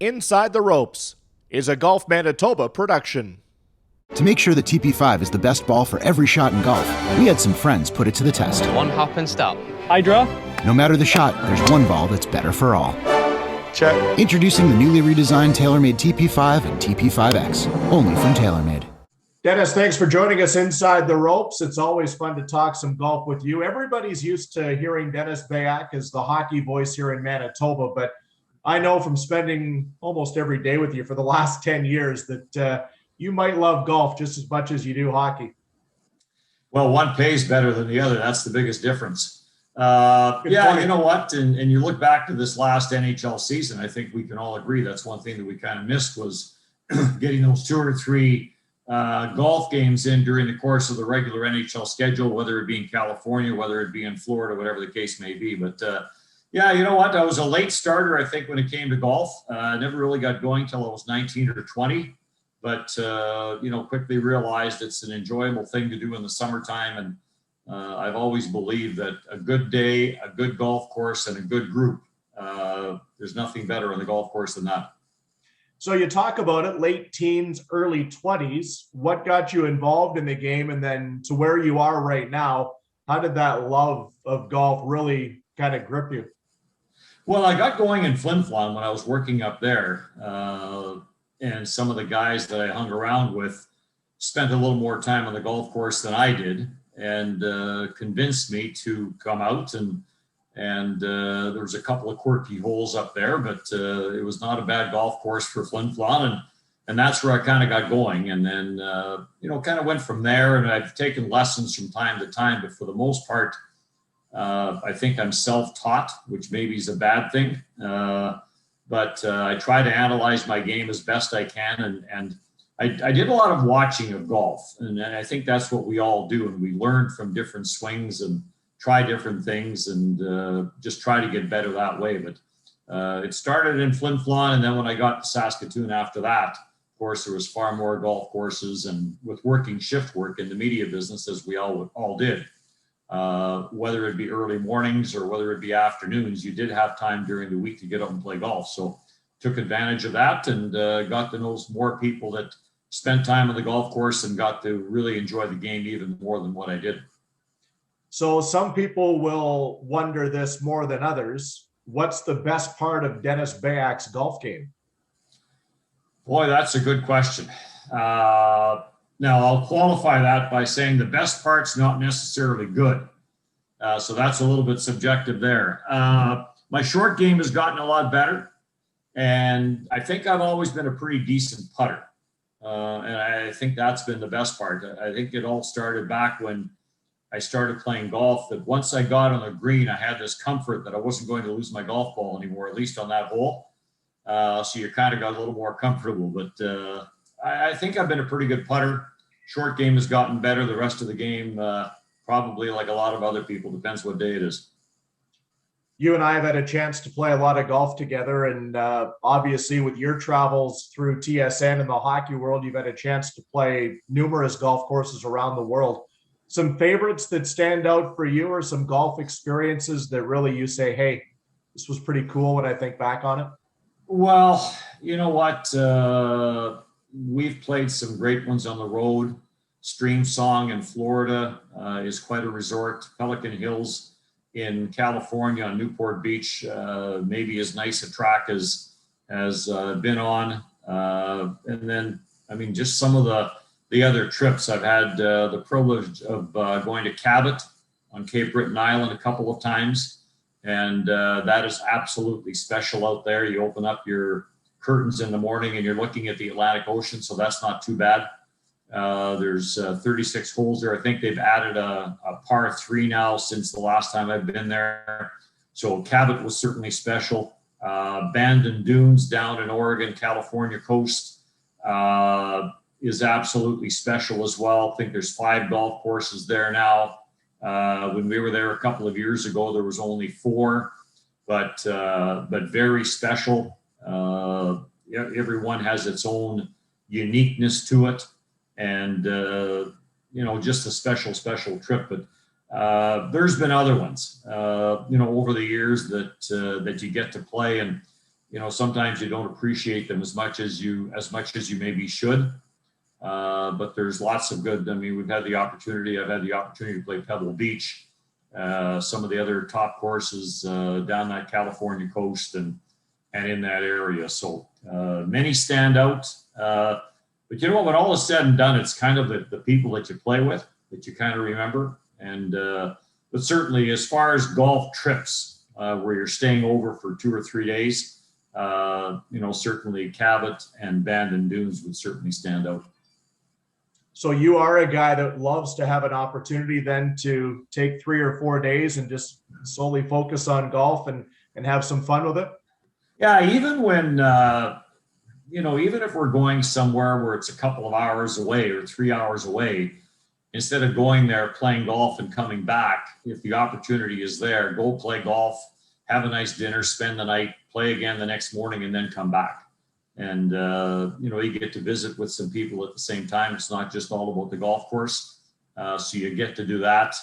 Inside the Ropes is a Golf Manitoba production. To make sure the TP5 is the best ball for every shot in golf, we had some friends put it to the test. One hop and stop. Hydra. No matter the shot, there's one ball that's better for all. Check. Introducing the newly redesigned TaylorMade TP5 and TP5X, only from TaylorMade. Dennis, thanks for joining us inside the ropes. It's always fun to talk some golf with you. Everybody's used to hearing Dennis Beyak as the hockey voice here in Manitoba, but I know from spending almost every day with you for the last 10 years that you might love golf just as much as you do hockey. Well, one pays better than the other. That's the biggest difference. Yeah, you know what? And you look back to this last NHL season, I think we can all agree that's one thing that we kind of missed was getting those 2 or 3 golf games in during the course of the regular NHL schedule, whether it be in California, whether it be in Florida, whatever the case may be. But yeah, you know what? I was a late starter, I think, when it came to golf. I never really got going till I was 19 or 20. But, you know, quickly realized it's an enjoyable thing to do in the summertime. And I've always believed that a good day, a good golf course, and a good group, there's nothing better on the golf course than that. So you talk about it, late teens, early 20s. What got you involved in the game? And then to where you are right now, how did that love of golf really kind of grip you? Well, I got going in Flin Flon when I was working up there. And some of the guys that I hung around with spent a little more time on the golf course than I did, and convinced me to come out. And there was a couple of quirky holes up there, but it was not a bad golf course for Flin Flon. And that's where I kind of got going. And then, you know, kind of went from there. And I've taken lessons from time to time, but for the most part, I think I'm self-taught, which maybe is a bad thing. But I try to analyze my game as best I can. And I did a lot of watching of golf. And I think that's what we all do. And we learn from different swings and try different things and just try to get better that way. But it started in Flin Flon. And then when I got to Saskatoon after that, of course, there was far more golf courses. And with working shift work in the media business, as we all did, whether it be early mornings or whether it be afternoons, you did have time during the week to get up and play golf. So took advantage of that and got to know more people that spent time on the golf course and got to really enjoy the game even more than what I did. So some people will wonder this more than others. What's the best part of Dennis Beyak's golf game? Boy, that's a good question. Now, I'll qualify that by saying the best part's not necessarily good. So that's a little bit subjective there. My short game has gotten a lot better. And I think I've always been a pretty decent putter. And I think that's been the best part. I think it all started back when I started playing golf, that once I got on the green, I had this comfort that I wasn't going to lose my golf ball anymore, at least on that hole. So you kind of got a little more comfortable. But I think I've been a pretty good putter. Short game has gotten better. The rest of the game, probably like a lot of other people, depends what day it is. You and I have had a chance to play a lot of golf together. And obviously with your travels through TSN and the hockey world, you've had a chance to play numerous golf courses around the world. Some favorites that stand out for you, or some golf experiences that really you say, hey, this was pretty cool when I think back on it? Well, you know what? We've played some great ones on the road. Stream Song in Florida is quite a resort. Pelican Hills in California on Newport Beach, maybe as nice a track as been on. And then, I mean, just some of the other trips. I've had the privilege of going to Cabot on Cape Breton Island a couple of times. And that is absolutely special out there. You open up your curtains in the morning and you're looking at the Atlantic Ocean, so that's not too bad. There's 36 holes there. I think they've added a par 3 now since the last time I've been there. So Cabot was certainly special. Bandon Dunes down in Oregon, California coast is absolutely special as well. I think there's 5 golf courses there now. When we were there a couple of years ago, there was only 4, but very special. Everyone has its own uniqueness to it, and you know, just a special trip. But there's been other ones, you know, over the years that you get to play, and sometimes you don't appreciate them as much as you maybe should. But there's lots of good. I mean, I've had the opportunity to play Pebble Beach, some of the other top courses down that California coast and in that area. So many stand out. But when all is said and done, it's kind of the people that you play with that you kind of remember. And but certainly, as far as golf trips where you're staying over for 2 or 3 days, certainly Cabot and Bandon Dunes would certainly stand out. So you are a guy that loves to have an opportunity then to take 3 or 4 days and just solely focus on golf and have some fun with it? Yeah, even when, even if we're going somewhere where it's a couple of hours away or 3 hours away, instead of going there, playing golf and coming back, if the opportunity is there, go play golf, have a nice dinner, spend the night, play again the next morning, and then come back. And, you get to visit with some people at the same time. It's not just all about the golf course. So you get to do that.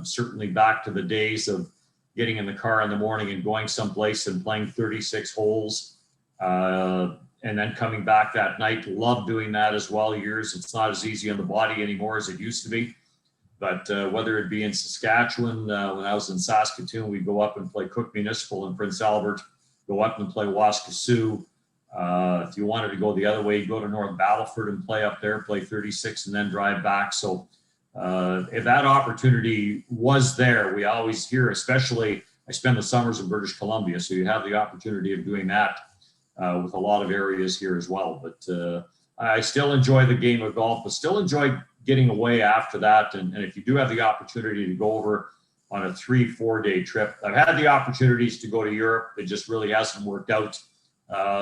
Certainly back to the days of getting in the car in the morning and going someplace and playing 36 holes and then coming back that night. Love doing that as well. It's not as easy on the body anymore as it used to be. But whether it be in Saskatchewan, when I was in Saskatoon, we'd go up and play Cook Municipal in Prince Albert, go up and play Waskesiu. If you wanted to go the other way, you go to North Battleford and play up there, play 36 and then drive back. So if that opportunity was there, we always hear, especially I spend the summers in British Columbia, so you have the opportunity of doing that with a lot of areas here as well. But I still enjoy the game of golf, but still enjoy getting away after that. And if you do have the opportunity to go over on a 3-4 day trip, I've had the opportunities to go to Europe. It just really hasn't worked out.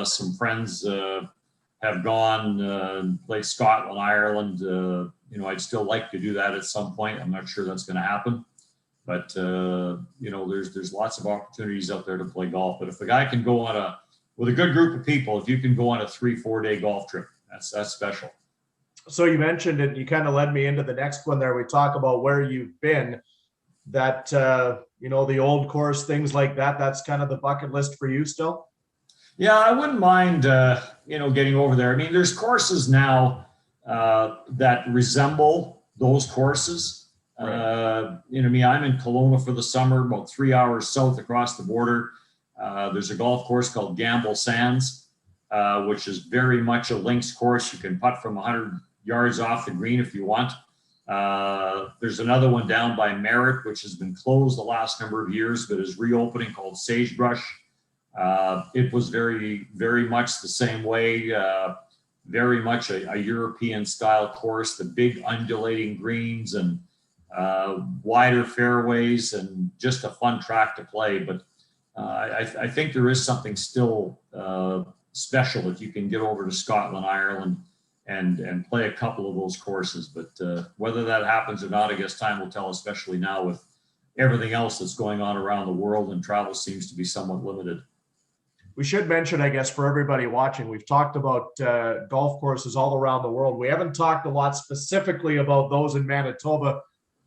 Some friends have gone and played Scotland, Ireland. I'd still like to do that at some point. I'm not sure that's going to happen, but there's lots of opportunities out there to play golf. But if the guy can go with a good group of people, if you can go on a 3-4 day golf trip, that's special. So you mentioned it, you kind of led me into the next one there. We talk about where you've been, that, the old course, things like that. That's kind of the bucket list for you still? Yeah, I wouldn't mind, getting over there. I mean, there's courses now that resemble those courses. Right. I'm in Kelowna for the summer, about 3 hours south across the border. There's a golf course called Gamble Sands, which is very much a links course. You can putt from 100 yards off the green if you want. There's another one down by Merritt, which has been closed the last number of years, but is reopening, called Sagebrush. It was very, very much the same way, very much a European style course, the big undulating greens and wider fairways and just a fun track to play. But I think there is something still special if you can get over to Scotland, Ireland, and play a couple of those courses. But whether that happens or not, I guess time will tell, especially now with everything else that's going on around the world and travel seems to be somewhat limited. We should mention, I guess, for everybody watching, we've talked about golf courses all around the world. We haven't talked a lot specifically about those in Manitoba.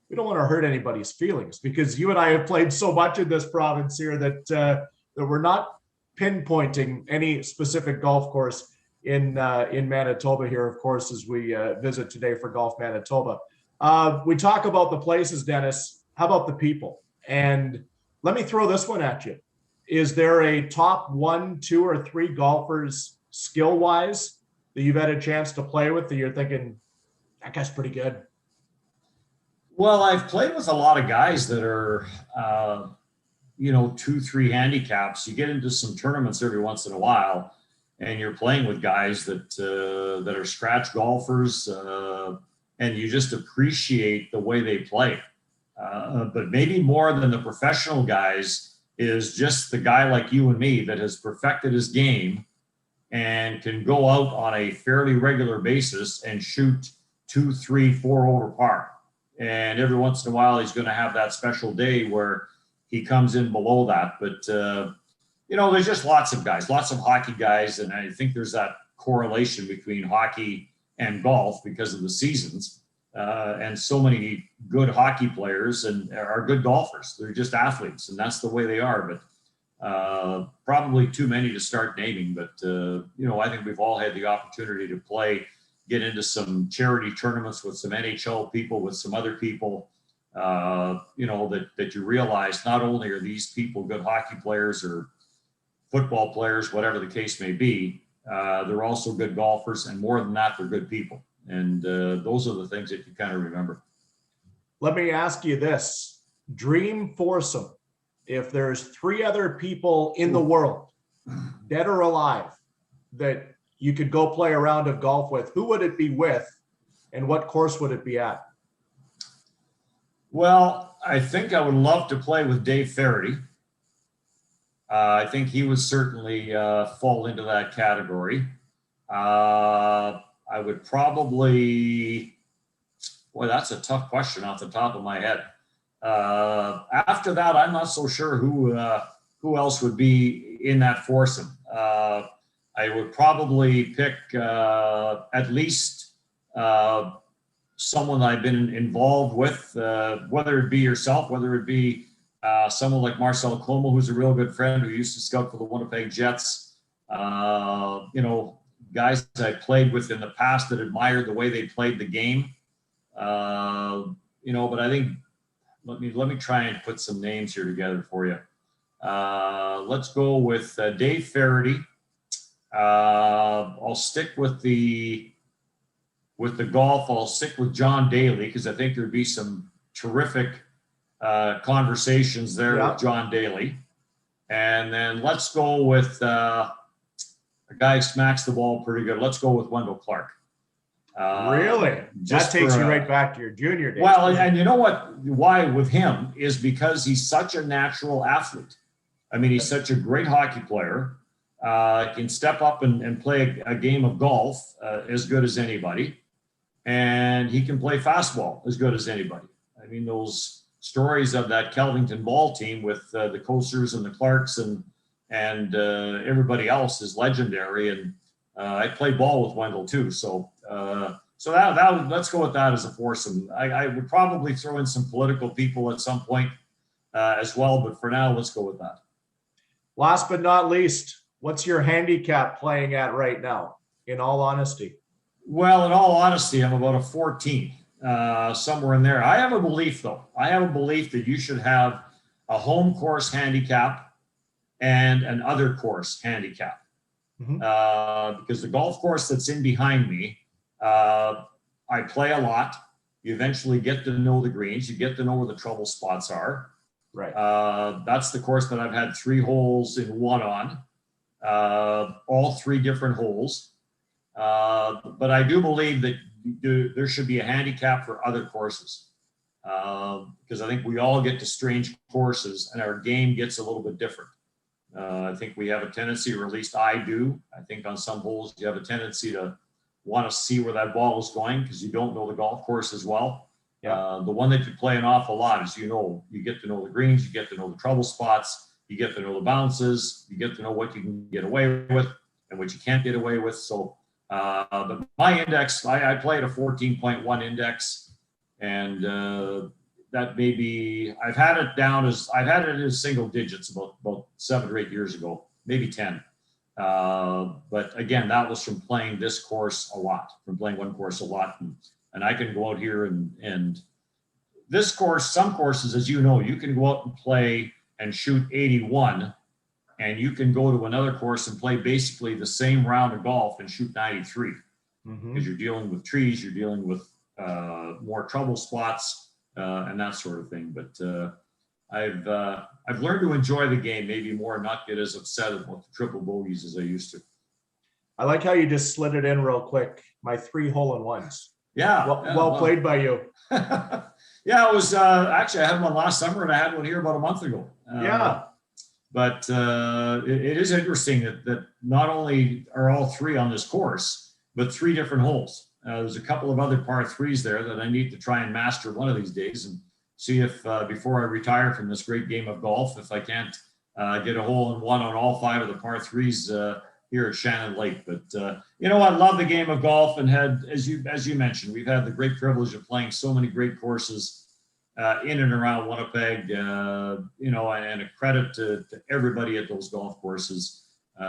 We don't want to hurt anybody's feelings because you and I have played so much in this province here that we're not pinpointing any specific golf course in Manitoba here, of course, as we visit today for Golf Manitoba. We talk about the places, Dennis. How about the people? And let me throw this one at you. Is there a top 1, 2, or 3 golfers skill-wise that you've had a chance to play with that you're thinking, that guy's pretty good? Well, I've played with a lot of guys that are, 2, 3 handicaps. You get into some tournaments every once in a while, and you're playing with guys that are scratch golfers, and you just appreciate the way they play. But maybe more than the professional guys is just the guy like you and me that has perfected his game and can go out on a fairly regular basis and shoot 2, 3, 4 over par. And every once in a while, he's going to have that special day where he comes in below that. But, there's just lots of guys, lots of hockey guys. And I think there's that correlation between hockey and golf because of the seasons. And so many good hockey players and are good golfers. They're just athletes, and that's the way they are. Probably too many to start naming, but I think we've all had the opportunity to play, get into some charity tournaments with some NHL people, with some other people. That you realize not only are these people good hockey players or football players, whatever the case may be, they're also good golfers, and more than that, they're good people. And those are the things that you kind of remember. Let me ask you this. Dream foursome. If there's 3 other people in the world, dead or alive, that you could go play a round of golf with, who would it be with, and what course would it be at? Well, I think I would love to play with Dave Faraday. I think he would certainly fall into that category. I would probably, boy, that's a tough question off the top of my head. After that, I'm not so sure who else would be in that foursome. I would probably pick at least someone that I've been involved with, whether it be yourself, whether it be someone like Marcel Como, who's a real good friend who used to scout for the Winnipeg Jets. Guys I played with in the past that admired the way they played the game. But I think let me try and put some names here together for you. Let's go with Dave Faraday. I'll stick with the golf. I'll stick with John Daly, because I think there'd be some terrific conversations there with John Daly. And then let's go with a guy who smacks the ball pretty good. Let's go with Wendell Clark. Really? That takes you right back to your junior days. Well, and you know what? Why with him is because he's such a natural athlete. I mean, he's such a great hockey player. Can step up and play a game of golf as good as anybody. And he can play fastball as good as anybody. I mean, those stories of that Kelvington ball team with the Coasters and the Clarks and everybody else is legendary. And I played ball with Wendell too. So that let's go with that as a foursome. I would probably throw in some political people at some point as well, but for now, let's go with that. Last but not least, what's your handicap playing at right now, in all honesty? Well, in all honesty, I'm about a 14, somewhere in there. I have a belief, though. I have a belief that you should have a home course handicap and an other course handicap. Mm-hmm. Because the golf course that's in behind me, I play a lot. You eventually get to know the greens. You get to know where the trouble spots are. Right. That's the course that I've had 3 holes in one on, all 3 different holes. But I do believe that there should be a handicap for other courses, because I think we all get to strange courses and our game gets a little bit different. I think we have a tendency, or at least I do. I think on some holes you have a tendency to want to see where that ball is going because you don't know the golf course as well. Yeah. The one that you play an awful lot is, you get to know the greens, you get to know the trouble spots, you get to know the bounces, you get to know what you can get away with and what you can't get away with. So, but my index, I play at a 14.1 index, and that may be, I've had it in single digits about 7 or 8 years ago, maybe 10. But again, that was from playing this course a lot, from playing one course a lot. And I can go out here and this course, some courses, as you know, you can go out and play and shoot 81, and you can go to another course and play basically the same round of golf and shoot 93. Mm-hmm. Because you're dealing with trees, you're dealing with more trouble spots and that sort of thing. But I've learned to enjoy the game maybe more and not get as upset about the triple bogeys as I used to. I like how you just slid it in real quick. My 3 hole-in-ones. Yeah. Well played by you. Yeah, it was actually, I had one last summer and I had one here about a month ago. But it is interesting that not only are all 3 on this course, but 3 different holes. There's a couple of other par 3s there that I need to try and master one of these days and see if before I retire from this great game of golf, if I can't get a hole-in-one on all 5 of the par 3s here at Shannon Lake. But I love the game of golf, and had, as you mentioned, we've had the great privilege of playing so many great courses in and around Winnipeg, and a credit to everybody at those golf courses.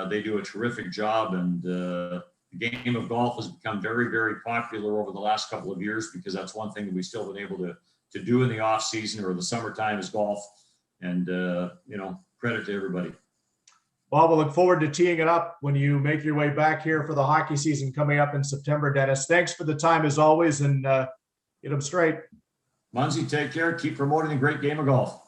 They do a terrific job, and the game of golf has become very, very popular over the last couple of years, because that's one thing that we've still been able to do in the off season or the summertime is golf. And, credit to everybody. Well, we'll look forward to teeing it up when you make your way back here for the hockey season coming up in September, Dennis. Thanks for the time as always, and get them straight. Munzie, take care. Keep promoting the great game of golf.